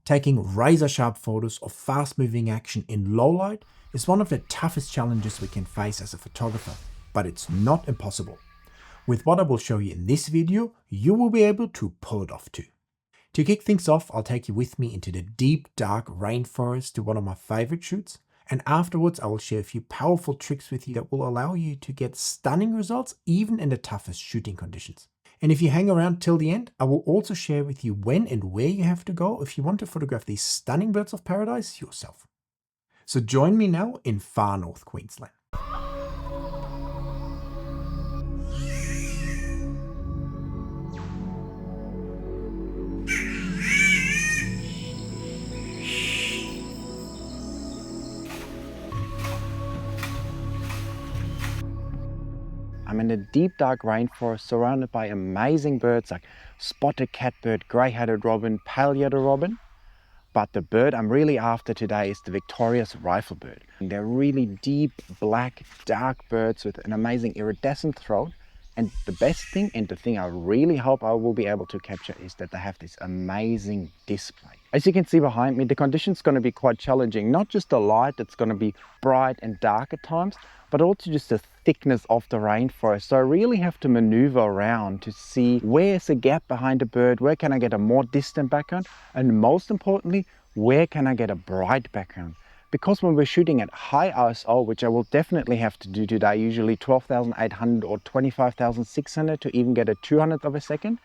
Taking razor-sharp photos of fast-moving action in low light is one of the toughest challenges we can face as a photographer, but it's not impossible. With what I will show you in this video, you will be able to pull it off too. To kick things off, I'll take you with me into the deep, dark rainforest to one of my favorite shoots, and afterwards I will share a few powerful tricks with you that will allow you to get stunning results even in the toughest shooting conditions. And if you hang around till the end, I will also share with you when and where you have to go if you want to photograph these stunning birds of paradise yourself. So join me now in far north Queensland. I'm in a deep dark rainforest surrounded by amazing birds like spotted catbird, grey-headed robin, pale-yellow robin. But the bird I'm really after today is the Victoria's riflebird. They're really deep, black, dark birds with an amazing iridescent throat. And the best thing, and the thing I really hope I will be able to capture, is that they have this amazing display. As you can see behind me, the conditions going to be quite challenging. Not just the light, it's going to be bright and dark at times, but also just the thickness of the rainforest. So I really have to maneuver around to see where's a gap behind a bird, where can I get a more distant background, and most importantly, where can I get a bright background? Because when we're shooting at high ISO, which I will definitely have to do today, usually 12,800 or 25,600 to even get a 200th of a second,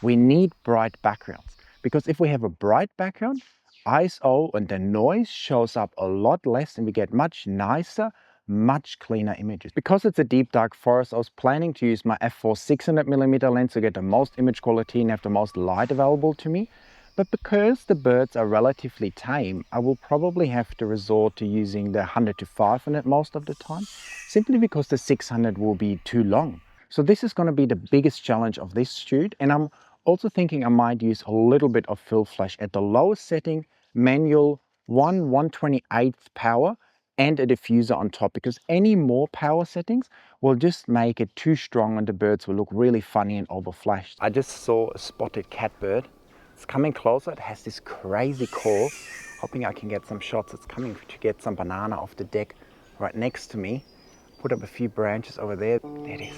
we need bright backgrounds. Because if we have a bright background, ISO and the noise shows up a lot less and we get much nicer, much cleaner images. Because it's a deep dark forest, I was planning to use my f4 600mm lens to get the most image quality and have the most light available to me. But because the birds are relatively tame, I will probably have to resort to using the 100 to 500 most of the time, simply because the 600 will be too long. So this is going to be the biggest challenge of this shoot, and I'm also thinking I might use a little bit of fill flash at the lowest setting, manual 1/128th power, and a diffuser on top, because any more power settings will just make it too strong and the birds will look really funny and overflashed. I just saw a spotted catbird. It's coming closer. It has this crazy call. Hoping I can get some shots. It's coming to get some banana off the deck right next to me. Put up a few branches over there. There it is.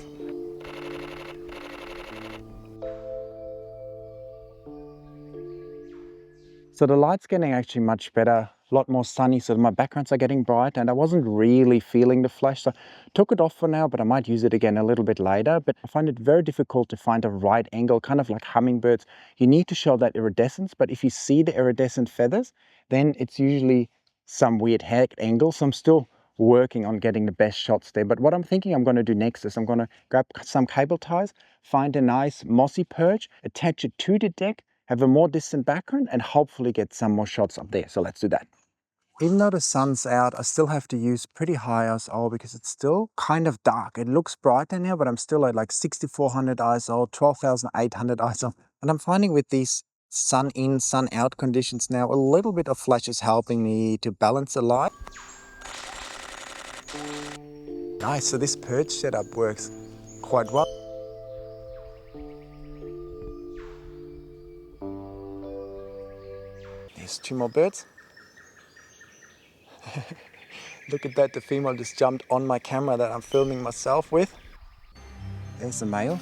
So the light's getting actually much better, a lot more sunny, so my backgrounds are getting bright, and I wasn't really feeling the flash, so I took it off for now, but I might use it again a little bit later. But I find it very difficult to find a right angle, kind of like hummingbirds. You need to show that iridescence, but if you see the iridescent feathers, then it's usually some weird hack angle, so I'm still working on getting the best shots there. But what I'm thinking I'm going to do next is I'm going to grab some cable ties, find a nice mossy perch, attach it to the deck, have a more distant background, and hopefully get some more shots up there. So let's do that. Even though the sun's out, I still have to use pretty high ISO because it's still kind of dark. It looks brighter now, but I'm still at like 6400 ISO, 12,800 ISO. And I'm finding with these sun in, sun out conditions now, a little bit of flash is helping me to balance the light. Nice, so this perch setup works quite well. There's two more birds. Look at that, the female just jumped on my camera that I'm filming myself with. There's the male,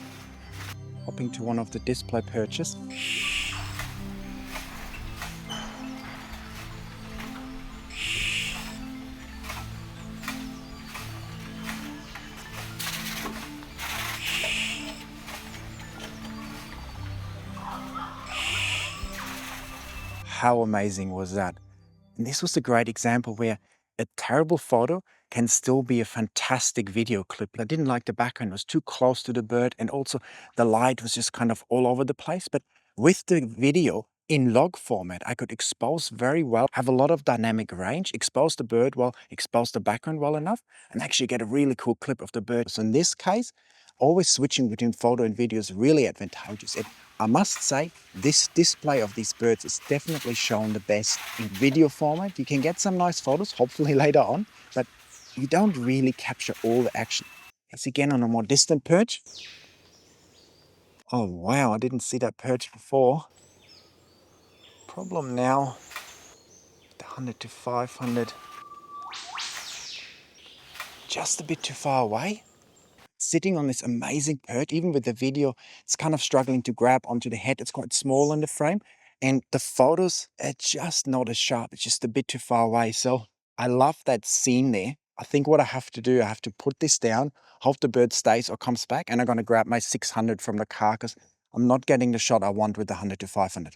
hopping to one of the display perches. How amazing was that? And this was a great example where a terrible photo can still be a fantastic video clip. I didn't like the background, it was too close to the bird, and also the light was just kind of all over the place. But with the video in log format, I could expose very well, have a lot of dynamic range, expose the bird well, expose the background well enough, and actually get a really cool clip of the bird. So in this case, always switching between photo and video is really advantageous. And I must say, this display of these birds is definitely shown the best in video format. You can get some nice photos, hopefully later on, but you don't really capture all the action. It's again on a more distant perch. Oh wow, I didn't see that perch before. problem now, the 100 to 500, just a bit too far away. Sitting on this amazing perch, even with the video, it's kind of struggling to grab onto the head. It's quite small in the frame. And the photos are just not as sharp. It's just a bit too far away. So I love that scene there. I think what I have to do, I have to put this down, hope the bird stays or comes back, and I'm going to grab my 600 from the car because I'm not getting the shot I want with the 100 to 500.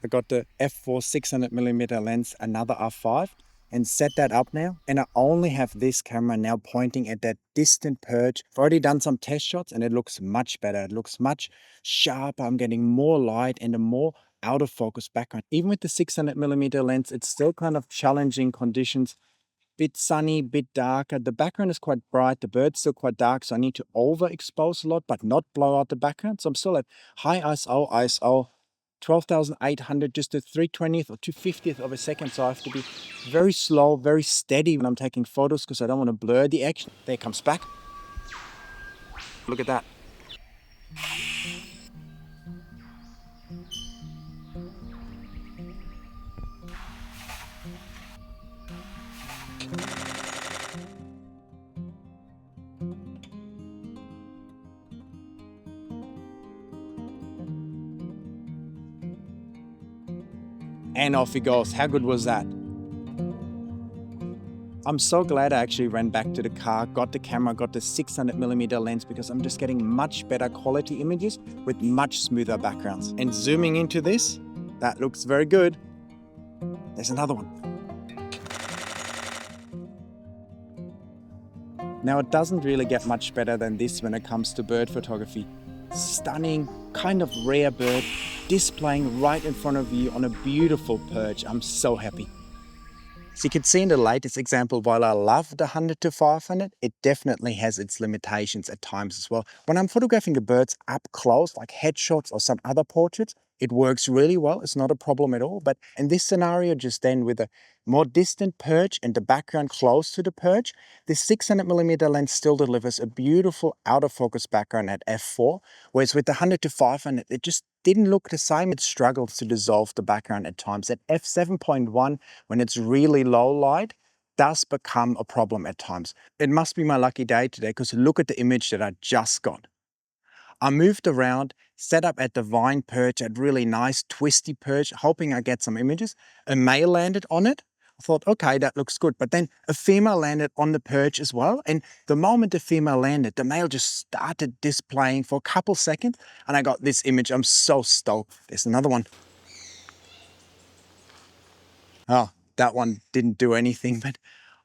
I got the f4 600mm lens, another f5, and set that up now. And I only have this camera now pointing at that distant perch. I've already done some test shots and it looks much better. It looks much sharper. I'm getting more light and a more out of focus background. Even with the 600mm lens, it's still kind of challenging conditions. Bit sunny, bit darker. The background is quite bright. The bird's still quite dark, so I need to overexpose a lot, but not blow out the background. So I'm still at high ISO, 12,800, just a 3/20th or 2/50th of a second. So I have to be very slow, very steady when I'm taking photos because I don't want to blur the action. There it comes back. Look at that. And off he goes. How good was that? I'm so glad I actually ran back to the car, got the camera, got the 600mm lens because I'm just getting much better quality images with much smoother backgrounds. And zooming into this, that looks very good. There's another one. Now it doesn't really get much better than this when it comes to bird photography. Stunning, kind of rare bird, displaying right in front of you on a beautiful perch. I'm so happy. So you can see in the latest example, while I love the 100 to 500, it definitely has its limitations at times as well. When I'm photographing the birds up close, like headshots or some other portraits, it works really well. It's not a problem at all. But in this scenario, just then with a more distant perch and the background close to the perch, the 600mm lens still delivers a beautiful out of focus background at f4, whereas with the 100 to 500, it just didn't look the same. It struggles to dissolve the background at times. At f7.1, when it's really low light, does become a problem at times. It must be my lucky day today because look at the image that I just got. I moved around, set up at the vine perch, at really nice twisty perch, hoping I get some images. A male landed on it. I thought, okay, that looks good. But then a female landed on the perch as well. And the moment the female landed, the male just started displaying for a couple seconds. And I got this image. I'm so stoked. There's another one. Oh, that one didn't do anything, but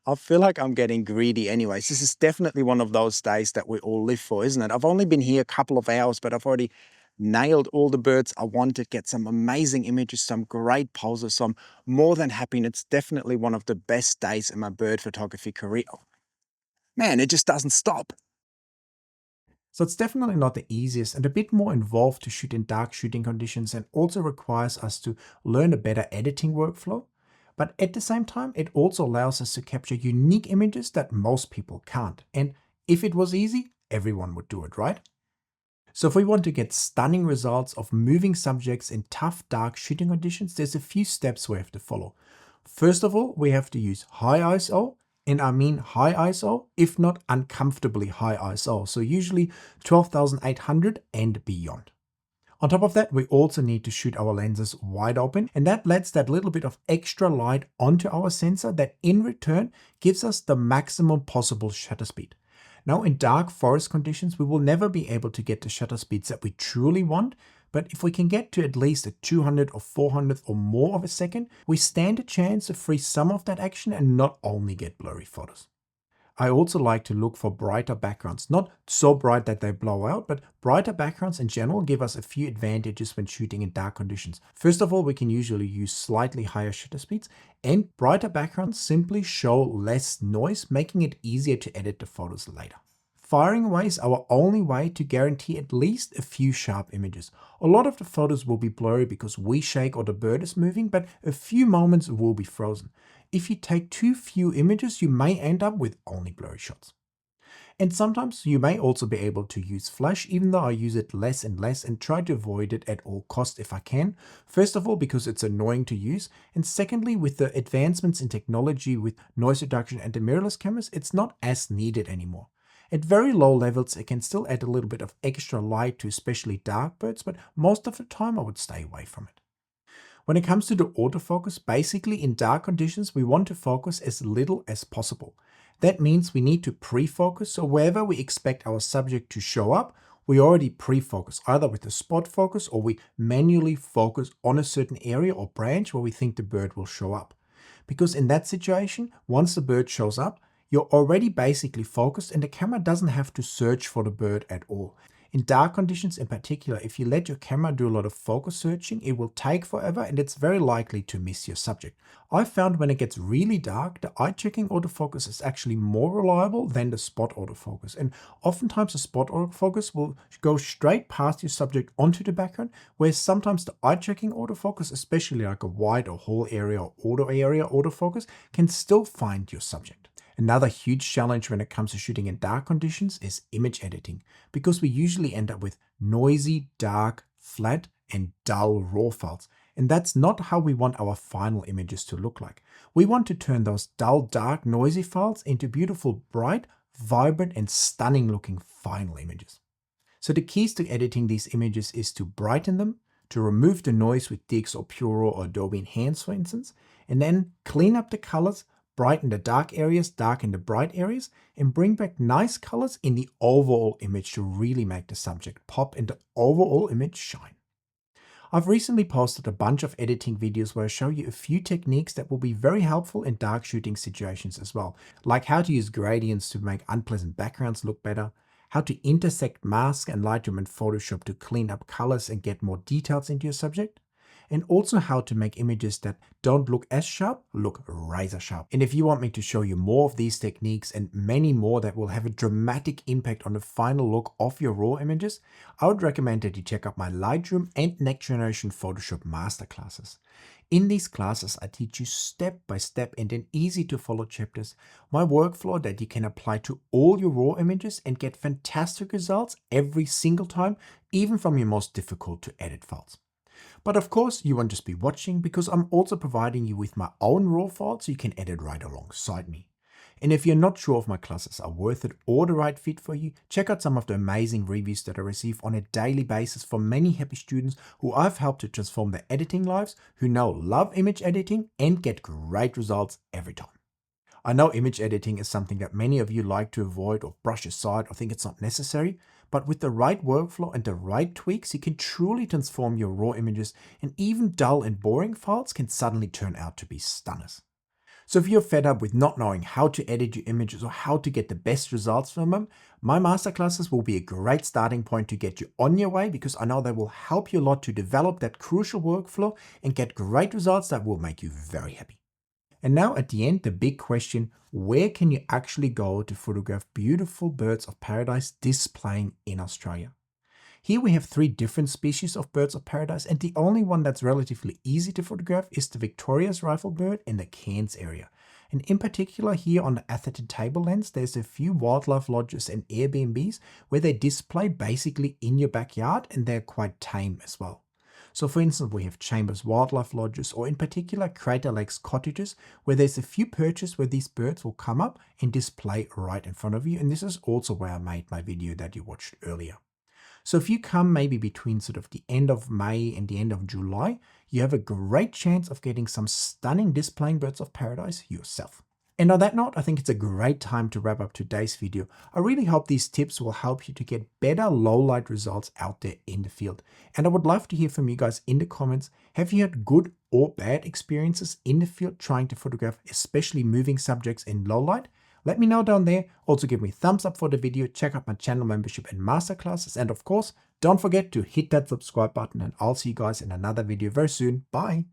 I feel like I'm getting greedy anyways. This is definitely one of those days that we all live for, isn't it? I've only been here a couple of hours, but I've already nailed all the birds I wanted, get some amazing images, some great poses, so I'm more than happy. And it's definitely one of the best days in my bird photography career. Man, it just doesn't stop. So it's definitely not the easiest and a bit more involved to shoot in dark shooting conditions and also requires us to learn a better editing workflow. But at the same time, it also allows us to capture unique images that most people can't. And if it was easy, everyone would do it, right? So if we want to get stunning results of moving subjects in tough, dark shooting conditions, there's a few steps we have to follow. First of all, we have to use high ISO, and I mean high ISO, if not uncomfortably high ISO, so usually 12,800 and beyond. On top of that, we also need to shoot our lenses wide open, and that lets that little bit of extra light onto our sensor that in return gives us the maximum possible shutter speed. Now in dark forest conditions, we will never be able to get the shutter speeds that we truly want, but if we can get to at least a 200 or 400 or more of a second, we stand a chance to freeze some of that action and not only get blurry photos. I also like to look for brighter backgrounds, not so bright that they blow out, but brighter backgrounds in general give us a few advantages when shooting in dark conditions. First of all, we can usually use slightly higher shutter speeds, and brighter backgrounds simply show less noise, making it easier to edit the photos later. Firing away is our only way to guarantee at least a few sharp images. A lot of the photos will be blurry because we shake or the bird is moving, but a few moments will be frozen. If you take too few images, you may end up with only blurry shots. And sometimes you may also be able to use flash, even though I use it less and less and try to avoid it at all costs if I can. First of all, because it's annoying to use. And secondly, with the advancements in technology with noise reduction and the mirrorless cameras, it's not as needed anymore. At very low levels, it can still add a little bit of extra light to especially dark birds, but most of the time I would stay away from it. When it comes to the autofocus, basically in dark conditions, we want to focus as little as possible. That means we need to pre-focus, so wherever we expect our subject to show up, we already pre-focus, either with a spot focus or we manually focus on a certain area or branch where we think the bird will show up. Because in that situation, once the bird shows up, you're already basically focused and the camera doesn't have to search for the bird at all. In dark conditions in particular, if you let your camera do a lot of focus searching, it will take forever and it's very likely to miss your subject. I've found when it gets really dark, the eye-checking autofocus is actually more reliable than the spot autofocus. And oftentimes the spot autofocus will go straight past your subject onto the background, whereas sometimes the eye-checking autofocus, especially like a wide or whole area or auto area autofocus, can still find your subject. Another huge challenge when it comes to shooting in dark conditions is image editing, because we usually end up with noisy, dark, flat, and dull raw files. And that's not how we want our final images to look like. We want to turn those dull, dark, noisy files into beautiful, bright, vibrant, and stunning looking final images. So the keys to editing these images is to brighten them, to remove the noise with DX or Puro or Adobe Enhance, for instance, and then clean up the colors, brighten the dark areas, darken the bright areas, and bring back nice colors in the overall image to really make the subject pop and the overall image shine. I've recently posted a bunch of editing videos where I show you a few techniques that will be very helpful in dark shooting situations as well, like how to use gradients to make unpleasant backgrounds look better, how to intersect mask and Lightroom and Photoshop to clean up colors and get more details into your subject, and also how to make images that don't look as sharp, look razor sharp. And if you want me to show you more of these techniques and many more that will have a dramatic impact on the final look of your raw images, I would recommend that you check out my Lightroom and Next Generation Photoshop masterclasses. In these classes, I teach you step by step and in easy to follow chapters, my workflow that you can apply to all your raw images and get fantastic results every single time, even from your most difficult to edit files. But of course, you won't just be watching, because I'm also providing you with my own raw files so you can edit right alongside me. And if you're not sure if my classes are worth it or the right fit for you, check out some of the amazing reviews that I receive on a daily basis from many happy students who I've helped to transform their editing lives, who now love image editing and get great results every time. I know image editing is something that many of you like to avoid or brush aside or think it's not necessary, but with the right workflow and the right tweaks, you can truly transform your raw images, and even dull and boring files can suddenly turn out to be stunners. So if you're fed up with not knowing how to edit your images or how to get the best results from them, my masterclasses will be a great starting point to get you on your way, because I know they will help you a lot to develop that crucial workflow and get great results that will make you very happy. And now at the end, the big question: where can you actually go to photograph beautiful birds of paradise displaying in Australia? Here we have 3 different species of birds of paradise, and the only one that's relatively easy to photograph is the Victoria's rifle bird in the Cairns area. And in particular here on the Atherton Tablelands, there's a few wildlife lodges and Airbnbs where they display basically in your backyard, and they're quite tame as well. So for instance, we have Chambers Wildlife Lodges, or in particular Crater Lakes Cottages, where there's a few perches where these birds will come up and display right in front of you. And this is also where I made my video that you watched earlier. So if you come maybe between sort of the end of May and the end of July, you have a great chance of getting some stunning displaying birds of paradise yourself. And on that note, I think it's a great time to wrap up today's video. I really hope these tips will help you to get better low light results out there in the field. And I would love to hear from you guys in the comments. Have you had good or bad experiences in the field trying to photograph, especially moving subjects in low light? Let me know down there. Also give me a thumbs up for the video, check out my channel membership and masterclasses. And of course, don't forget to hit that subscribe button, and I'll see you guys in another video very soon. Bye.